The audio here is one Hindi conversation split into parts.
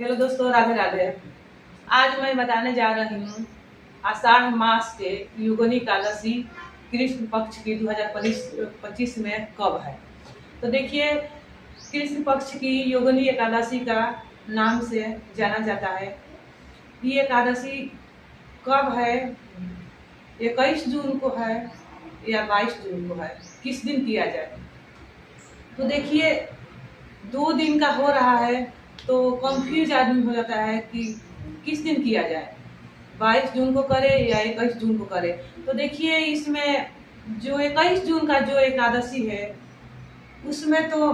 हेलो दोस्तों, राधे राधे। आज मैं बताने जा रही हूँ आषाढ़ मास के योगिनी एकादशी कृष्ण पक्ष की 2025 में कब है। तो देखिए, कृष्ण पक्ष की योगिनी एकादशी का नाम से जाना जाता है। ये एकादशी कब है? 21 जून को है या 22 जून को है? किस दिन किया जाए? तो देखिए, 2 दिन का हो रहा है तो कंफ्यूज आदमी हो जाता है कि किस दिन किया जाए, 22 जून को करे या 21 जून को करे। तो देखिए, इसमें जो 21 जून का जो एकादशी है उसमें तो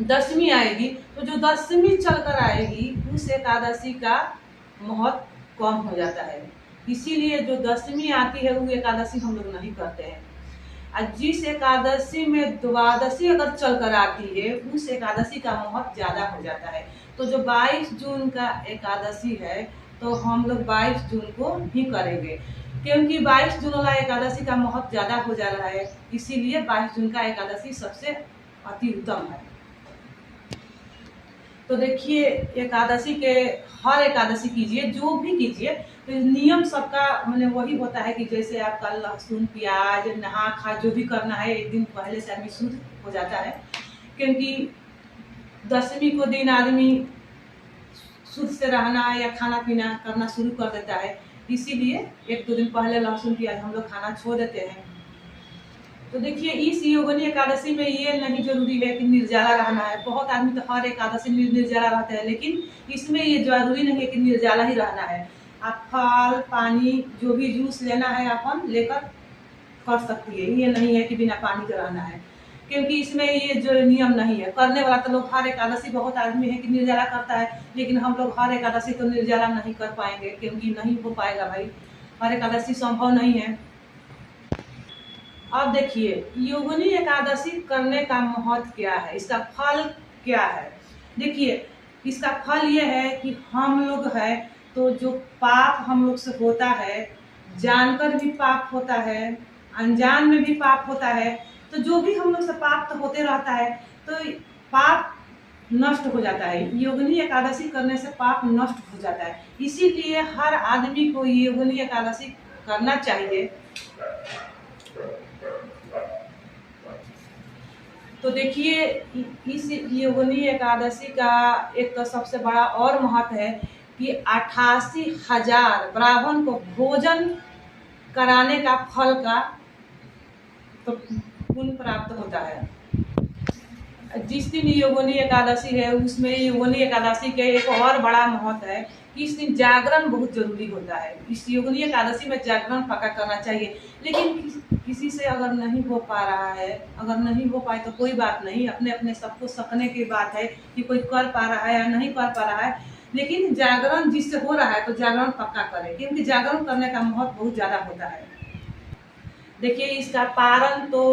दशमी आएगी, तो जो दशमी चलकर आएगी उस एकादशी का महत्व कम हो जाता है। इसीलिए जो दशमी आती है वो एकादशी हम लोग नहीं करते हैं। और जिस एकादशी में द्वादशी अगर चलकर आती है उस एकादशी का महत्व ज्यादा हो जाता है। तो जो 22 जून का एकादशी है तो हम लोग 22 जून को ही करेंगे, क्योंकि 22 जून वाला एकादशी का महत्व ज्यादा हो जा रहा है। इसीलिए 22 जून का एकादशी सबसे अति उत्तम है। तो देखिए, एकादशी के हर एकादशी कीजिए, जो भी कीजिए, तो नियम सबका मैंने वही होता है कि जैसे आपका लहसुन प्याज नहा खा जो भी करना है एक दिन पहले से आदमी शुद्ध हो जाता है, क्योंकि दशमी को दिन आदमी शुद्ध से रहना या खाना पीना करना शुरू कर देता है। इसीलिए 1-2 दिन पहले लहसुन प्याज हम लोग खाना छोड़ देते हैं। तो देखिए, इस योगिनी एकादशी में ये नहीं जरूरी है कि निर्जला रहना है। बहुत आदमी तो हर एकादशी निर्जला रहते हैं, लेकिन इसमें ये जरूरी नहीं है कि निर्जला ही रहना है। आप फल पानी जो भी जूस लेना है अपन लेकर कर सकती है। ये नहीं है कि बिना पानी के रहना है, क्योंकि इसमें ये जो नियम नहीं है। करने वाला तो लोग हर एकादशी बहुत आदमी है कि निर्जला करता है, लेकिन हम लोग हर एकादशी तो निर्जला नहीं कर पाएंगे, क्योंकि नहीं हो पाएगा भाई, हर एकादशी संभव नहीं है। अब देखिए, योगिनी एकादशी करने का महत्व क्या है, इसका फल क्या है। देखिए, इसका फल ये है कि हम लोग है तो जो पाप हम लोग से होता है, जानकर भी पाप होता है, अनजान में भी पाप होता है, तो जो भी हम लोग से पाप तो होते रहता है, तो पाप नष्ट हो जाता है। योगिनी एकादशी करने से पाप नष्ट हो जाता है। इसीलिए हर आदमी को योगिनी एकादशी करना चाहिए। तो देखिए, इस योगिनी एकादशी का एक तो सबसे बड़ा और महत्व है कि 88,000 ब्राह्मण को भोजन कराने का फल का तो पुण्य प्राप्त होता है। जिस दिन योगिनी एकादशी है उसमें योगिनी एकादशी के एक और बड़ा महत्व है कि इस दिन जागरण बहुत जरूरी होता है। इस योगिनी एकादशी में जागरण पक्का करना चाहिए, लेकिन किसी से अगर नहीं हो पा रहा है, अगर नहीं हो पाए तो कोई बात नहीं, अपने अपने सबको सकने की बात है कि कोई कर पा रहा है या नहीं कर पा रहा है, लेकिन जागरण जिससे हो रहा है तो जागरण पक्का करे, क्योंकि जागरण करने का महत्व बहुत ज्यादा होता है। देखिए, इसका पारण तो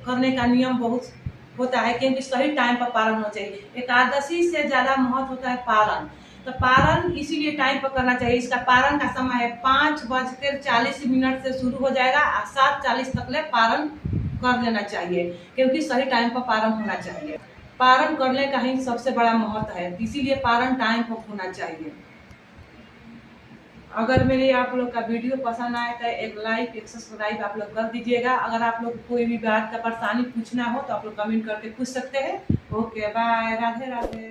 करने का नियम बहुत होता है, क्योंकि सही टाइम पर पारण होना चाहिए। एकादशी से ज्यादा महत्व होता है पारण, तो पारण इसीलिए टाइम पर करना चाहिए। इसका पारण का समय है 5:40 से शुरू हो जाएगा और 7:40 तक ले पारण कर लेना चाहिए, क्योंकि सही टाइम पर पारण होना चाहिए। पारण करने का ही सबसे बड़ा महत्व है, इसीलिए पारण टाइम पर होना चाहिए। अगर मेरे आप लोग का वीडियो पसंद आए तो एक लाइक एक सब्सक्राइब आप लोग कर दीजिएगा। अगर आप लोग कोई भी बात का परेशानी पूछना हो तो आप लोग कमेंट करके पूछ सकते हैं। Okay, bye, Radhe Radhe.